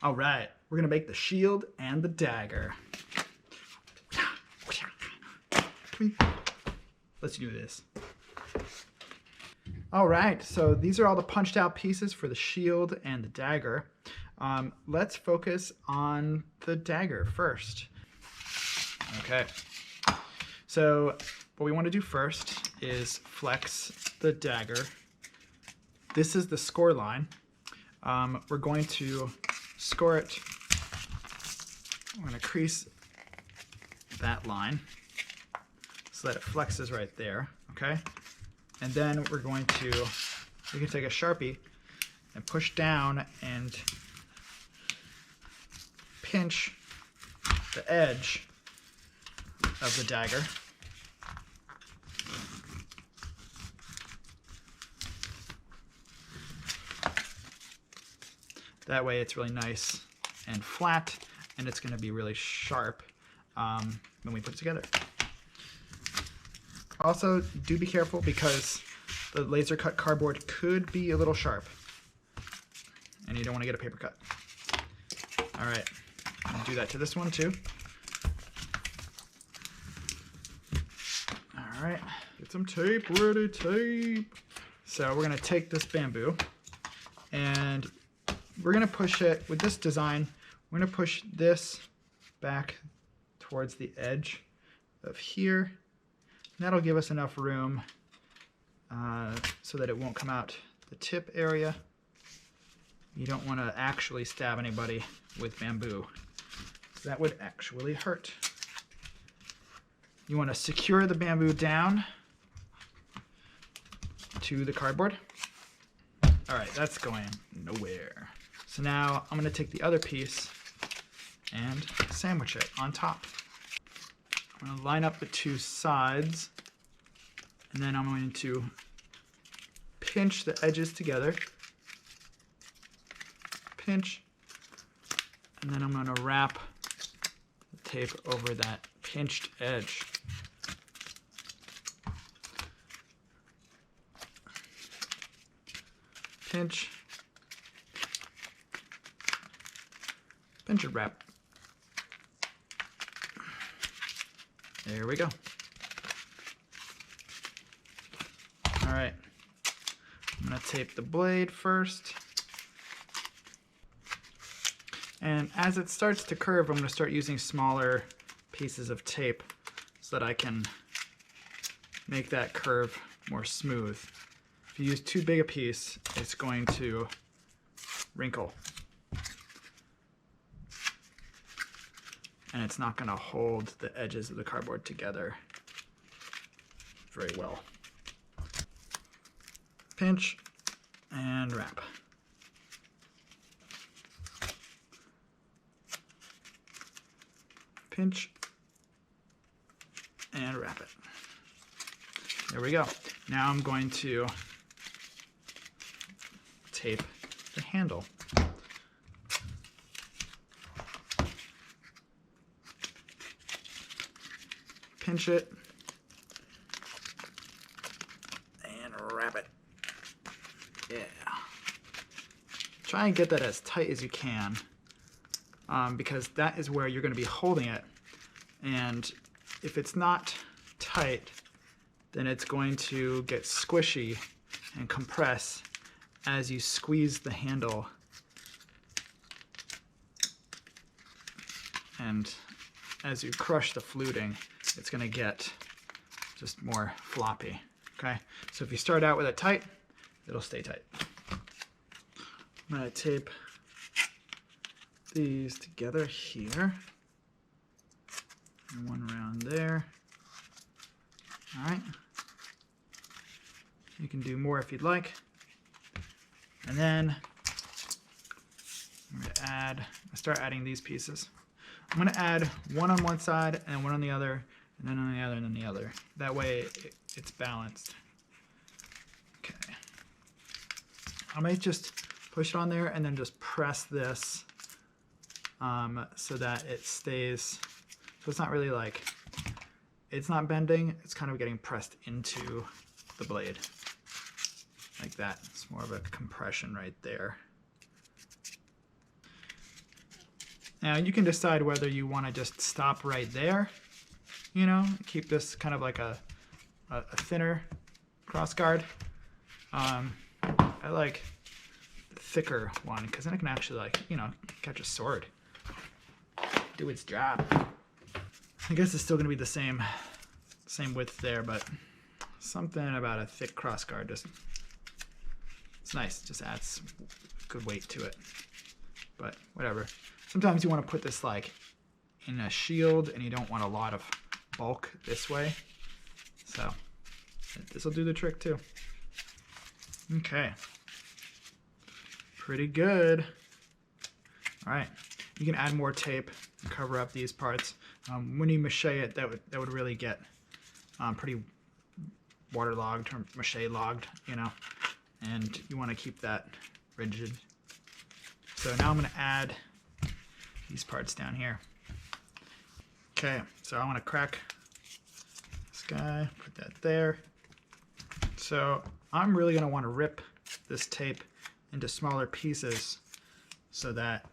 All right, we're gonna make the shield and the dagger. Let's do this. All right, so these are all the punched out pieces for the shield and the dagger. Let's focus on the dagger first. Okay, so what we want to do first is flex the dagger. This is the score line. We're going to score it. We're going to crease that line so that it flexes right there, okay? And then we can take a Sharpie and push down and pinch the edge of the dagger. That way it's really nice and flat, and it's going to be really sharp when we put it together. Also, do be careful because the laser cut cardboard could be a little sharp, and you don't want to get a paper cut. All right, I'll do that to this one too. All right, get some tape ready, tape. So we're going to take this bamboo and we're going to push it with this design. We're going to push this back towards the edge of here. And that'll give us enough room so that it won't come out the tip area. You don't want to actually stab anybody with bamboo. That would actually hurt. You want to secure the bamboo down to the cardboard. All right, that's going nowhere. So now I'm going to take the other piece and sandwich it on top. I'm going to line up the two sides, and then I'm going to pinch the edges together. Pinch, and then I'm going to wrap the tape over that pinched edge. Pinch, pinch and wrap. There we go. All right, I'm gonna tape the blade first. And as it starts to curve, I'm gonna start using smaller pieces of tape so that I can make that curve more smooth. If you use too big a piece, it's going to wrinkle. And it's not going to hold the edges of the cardboard together very well. Pinch and wrap. Pinch and wrap it. There we go. Now I'm going to tape the handle. Pinch it and wrap it. Yeah. Try and get that as tight as you can because that is where you're going to be holding it. And if it's not tight, then it's going to get squishy and compress as you squeeze the handle. And as you crush the fluting, it's going to get just more floppy. Okay, so if you start out with it tight, it'll stay tight. I'm going to tape these together here. And one around there. All right. You can do more if you'd like. And then I'm going to start adding these pieces. I'm going to add one on one side and one on the other, and then on the other, and then the other. That way it's balanced. Okay. I might just push it on there and then just press this so that it stays. So it's not really like, it's not bending, it's kind of getting pressed into the blade. Like that. It's more of a compression right there. Now you can decide whether you want to just stop right there, you know, keep this kind of like a thinner crossguard. I like the thicker one because then it can actually, like, you know, catch a sword, do its job. I guess it's still going to be the same width there, but something about a thick crossguard just, it's nice, just adds good weight to it. But whatever. Sometimes you want to put this like in a shield and you don't want a lot of bulk this way. So this will do the trick too. Okay. Pretty good. All right. You can add more tape and cover up these parts. When you mache it, that would really get pretty waterlogged or mache logged, you know, and you want to keep that rigid. So now I'm going to add these parts down here. Okay, so I want to crack this guy, put that there. So I'm really going to want to rip this tape into smaller pieces so that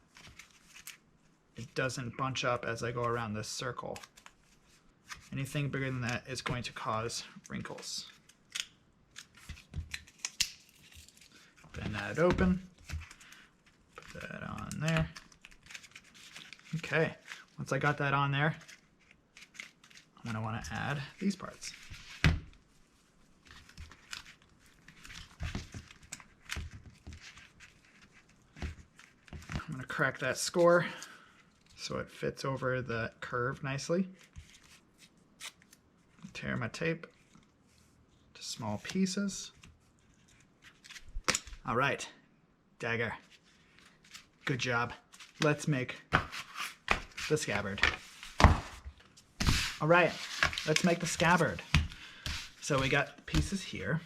it doesn't bunch up as I go around this circle. Anything bigger than that is going to cause wrinkles. Bend that open. Put that on there. Okay, once I got that on there, I'm going to want to add these parts. I'm going to crack that score so it fits over the curve nicely. Tear my tape to small pieces. All right, dagger. Good job. Let's make the scabbard. All right, let's make the scabbard. So we got pieces here.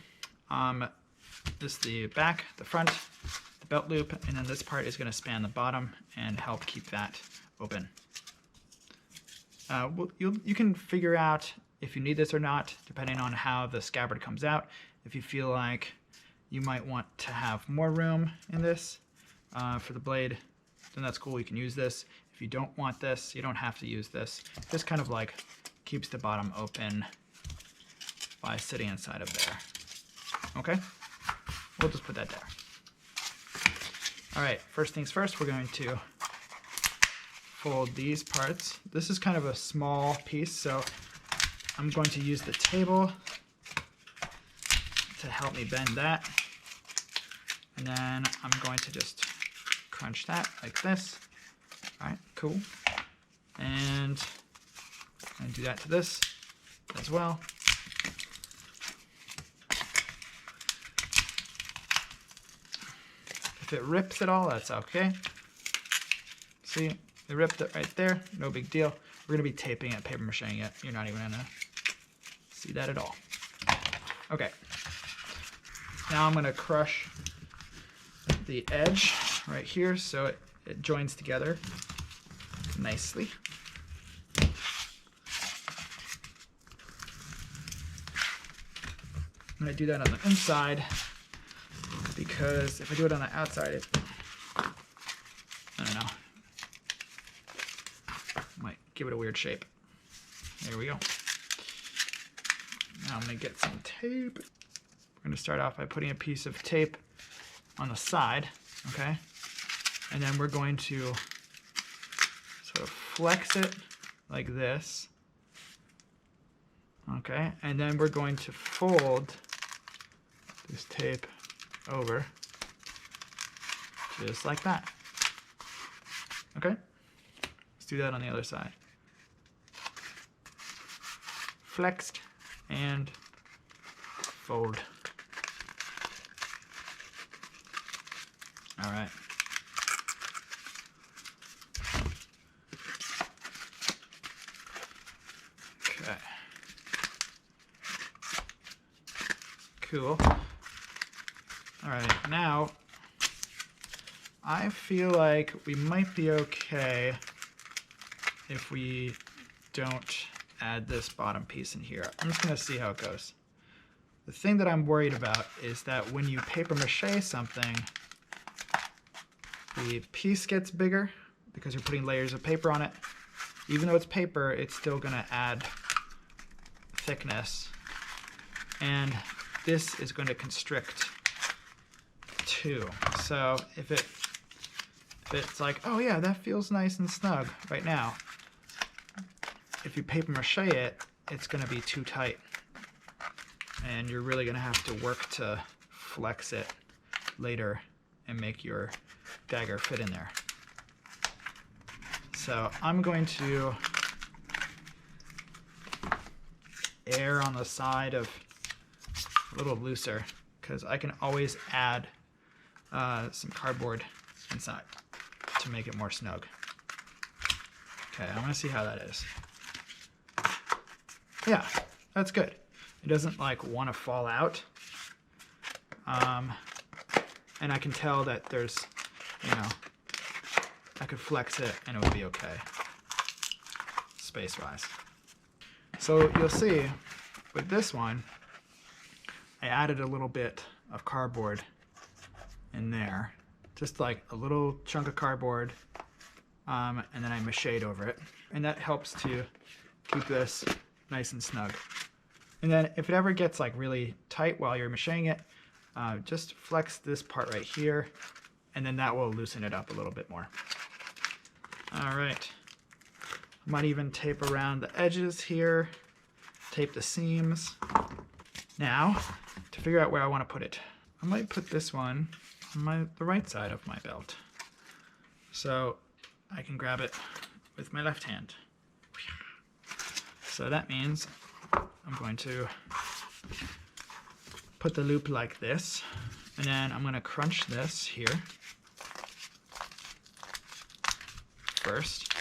This is the back, the front, the belt loop, and then this part is going to span the bottom and help keep that open. You can figure out if you need this or not, depending on how the scabbard comes out. If you feel like you might want to have more room in this for the blade, then that's cool, you can use this. If you don't want this, you don't have to use this. This kind of like keeps the bottom open by sitting inside of there. Okay, we'll just put that there. All right, first things first, we're going to fold these parts. This is kind of a small piece, so I'm going to use the table to help me bend that. And then I'm going to just crunch that like this. All right, cool. And I'm going to do that to this as well. If it rips at all, that's okay. See, it ripped it right there, no big deal. We're going to be taping it, paper macheing it. You're not even going to see that at all. Okay. Now I'm going to crush the edge right here so it joins together nicely. I'm going to do that on the inside because if I do it on the outside, I don't know, might give it a weird shape. There we go. Now I'm going to get some tape. We're going to start off by putting a piece of tape on the side, okay? And then we're going to sort of flex it like this, okay? And then we're going to fold this tape over just like that, okay? Let's do that on the other side. Flexed and fold. All right. Okay. Cool. All right, now I feel like we might be okay if we don't add this bottom piece in here. I'm just gonna see how it goes. The thing that I'm worried about is that when you paper mache something, the piece gets bigger, because you're putting layers of paper on it. Even though it's paper, it's still going to add thickness. And this is going to constrict too. So if it's like, oh yeah, that feels nice and snug right now, if you paper mache it, it's going to be too tight. And you're really going to have to work to flex it later and make your dagger fit in there. So I'm going to err on the side of a little looser, because I can always add some cardboard inside to make it more snug. Okay, I want to see how that is. Yeah, that's good. It doesn't like want to fall out. And I can tell that there's, you know, I could flex it and it would be okay, space-wise. So you'll see with this one, I added a little bit of cardboard in there, just like a little chunk of cardboard, and then I mache'd over it. And that helps to keep this nice and snug. And then if it ever gets like really tight while you're macheing it, just flex this part right here, and then that will loosen it up a little bit more. All right, might even tape around the edges here, tape the seams. Now, to figure out where I want to put it, I might put this one on the right side of my belt, so I can grab it with my left hand. So that means I'm going to put the loop like this, and then I'm going to crunch this here first,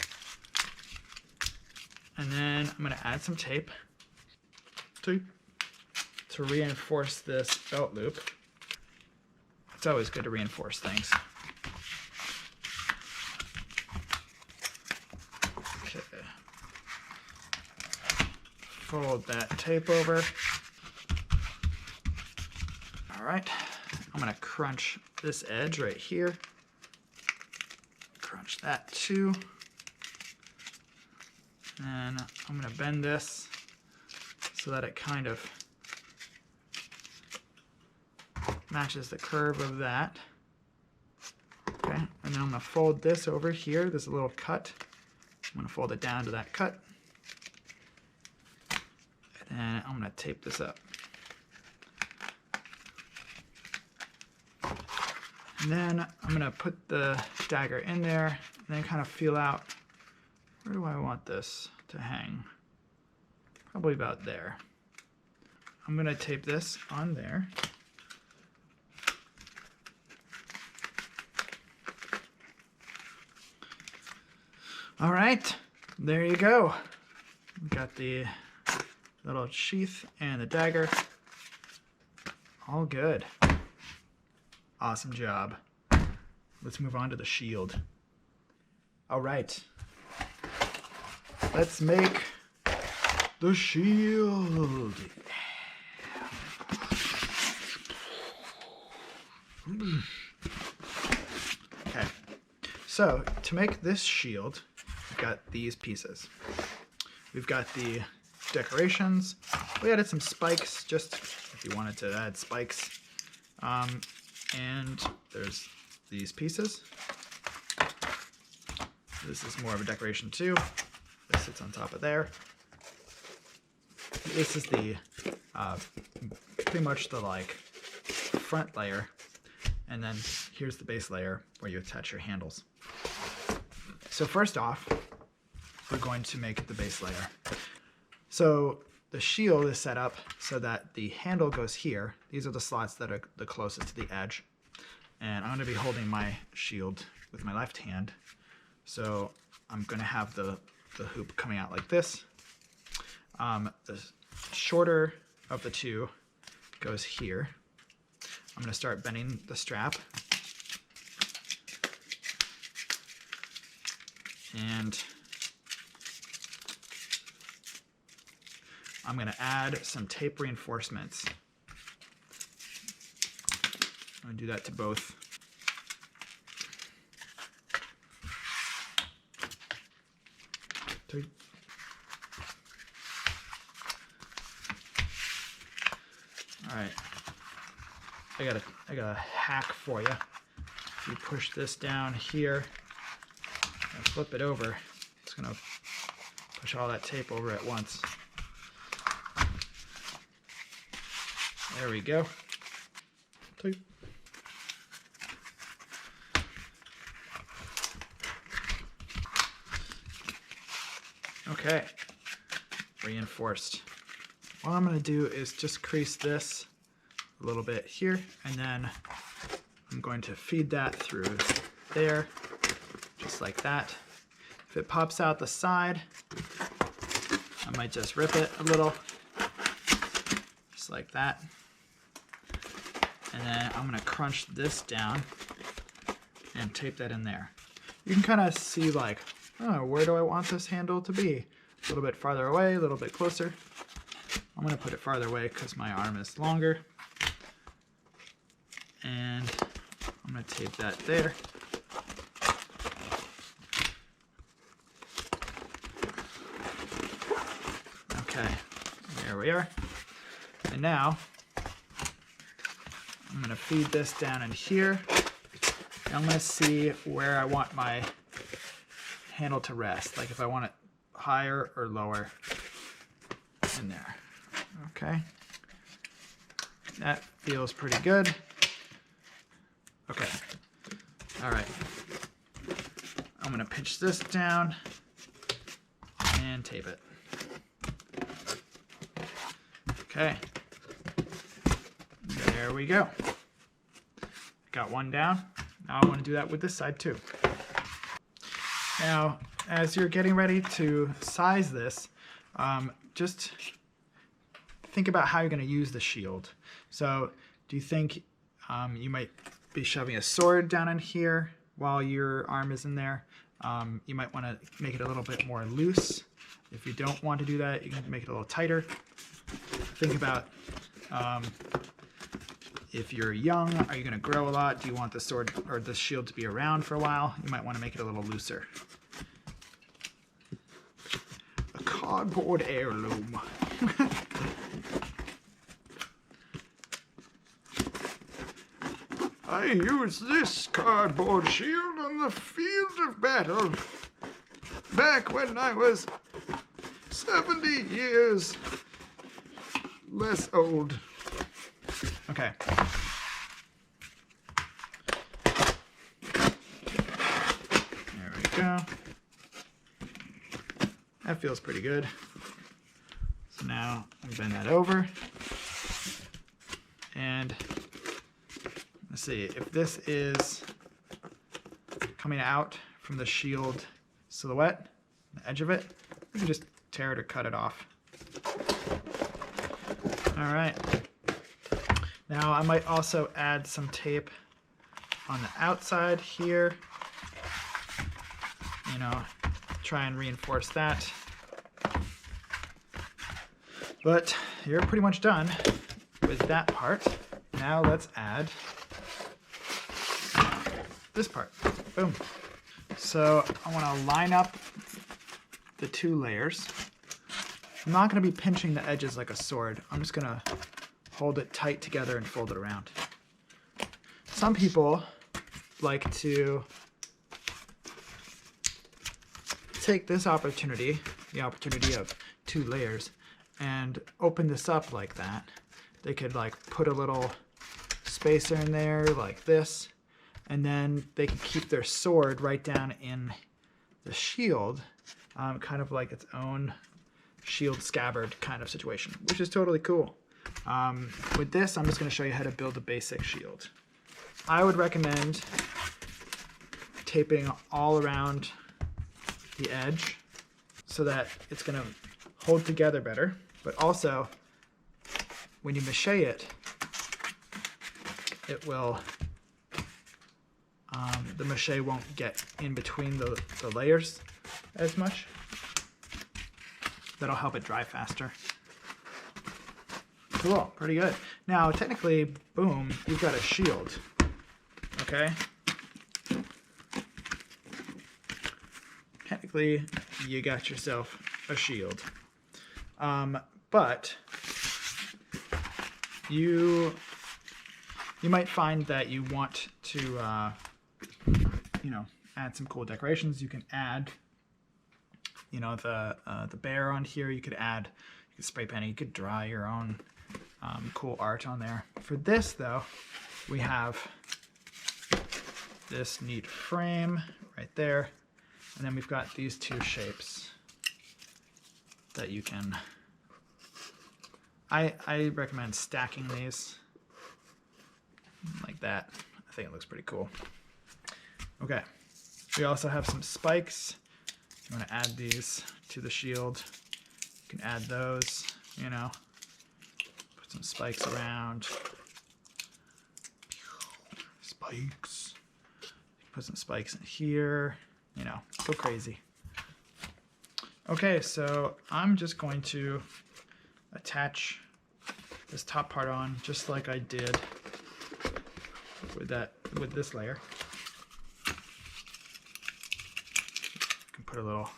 and then I'm going to add some tape to reinforce this belt loop. It's always good to reinforce things. Okay. Fold that tape over. All right, I'm gonna crunch this edge right here. Crunch that too. And I'm gonna bend this so that it kind of matches the curve of that. Okay, and then I'm gonna fold this over here. There's a little cut. I'm gonna fold it down to that cut. And then I'm gonna tape this up. And then I'm gonna put the dagger in there and then kind of feel out, where do I want this to hang? Probably about there. I'm gonna tape this on there. All right, there you go. We've got the little sheath and the dagger. All good. Awesome job. Let's move on to the shield. All right, let's make the shield. Okay, so to make this shield, we've got these pieces. We've got the decorations. We added some spikes, just if you wanted to add spikes. And there's these pieces. This is more of a decoration too. This sits on top of there. This is the pretty much the like front layer, and then here's the base layer where you attach your handles. So first off, we're going to make the base layer. So the shield is set up so that the handle goes here. These are the slots that are the closest to the edge. And I'm going to be holding my shield with my left hand. So I'm going to have the hoop coming out like this. The shorter of the two goes here. I'm going to start bending the strap. And I'm going to add some tape reinforcements. I'm going to do that to both. All right, I got a hack for you. If you push this down here and flip it over, it's gonna push all that tape over at once. There we go. Okay, reinforced. What I'm going to do is just crease this a little bit here, and then I'm going to feed that through there, just like that. If it pops out the side, I might just rip it a little, just like that. And then I'm going to crunch this down and tape that in there. You can kind of see like, oh, where do I want this handle to be? A little bit farther away, a little bit closer. I'm going to put it farther away because my arm is longer. And I'm going to tape that there. Okay, there we are. And now I'm going to feed this down in here. And I'm going to see where I want my handle to rest, like if I want it higher or lower in there. Okay, that feels pretty good. Okay, all right, I'm gonna pinch this down and tape it. Okay, there we go. Got one down. Now I want to do that with this side too. Now, as you're getting ready to size this, just think about how you're going to use the shield. So, do you think you might be shoving a sword down in here while your arm is in there? You might want to make it a little bit more loose. If you don't want to do that, you can make it a little tighter. Think about if you're young, are you going to grow a lot? Do you want the sword or the shield to be around for a while? You might want to make it a little looser. A cardboard heirloom. I used this cardboard shield on the field of battle back when I was 70 years less old. Okay. There we go. That feels pretty good. So now I'm bend that over. And let's see, if this is coming out from the shield silhouette, the edge of it, you can just tear it or cut it off. All right. Now I might also add some tape on the outside here. You know, try and reinforce that. But you're pretty much done with that part. Now let's add this part. Boom. So I want to line up the two layers. I'm not going to be pinching the edges like a sword. I'm just going to hold it tight together and fold it around. Some people like to take this opportunity, the opportunity of two layers, and open this up like that. They could like put a little spacer in there like this, and then they can keep their sword right down in the shield, kind of like its own shield scabbard kind of situation, which is totally cool. With this, I'm just going to show you how to build a basic shield. I would recommend taping all around the edge so that it's going to hold together better, but also when you mache it, it will, the mache won't get in between the layers as much. That'll help it dry faster. Cool, pretty good. Now, technically, boom, you've got a shield, okay? technically you got yourself a shield. But you might find that you want to, you know, add some cool decorations. You can add, you know, the bear on here. You could add, you could spray paint it. You could draw your own cool art on there. For this though, we have this neat frame right there, and then we've got these two shapes that you can. I recommend stacking these like that. I think it looks pretty cool. Okay, we also have some spikes. You want to add these to the shield. You can add those, you know, put some spikes around. Spikes. Put some spikes in here, you know, go crazy. Okay, so I'm just going to attach this top part on just like I did with this layer. You can put a little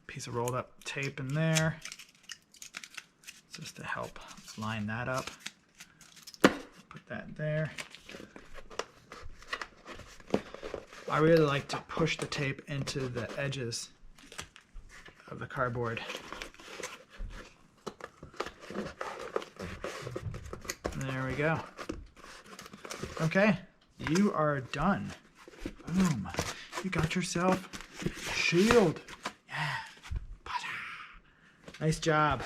piece of rolled up tape in there just to help line that up. Put that there. I really like to push the tape into the edges of the cardboard. There we go. Okay, you are done. Boom. You got yourself a shield. Yeah. Nice job.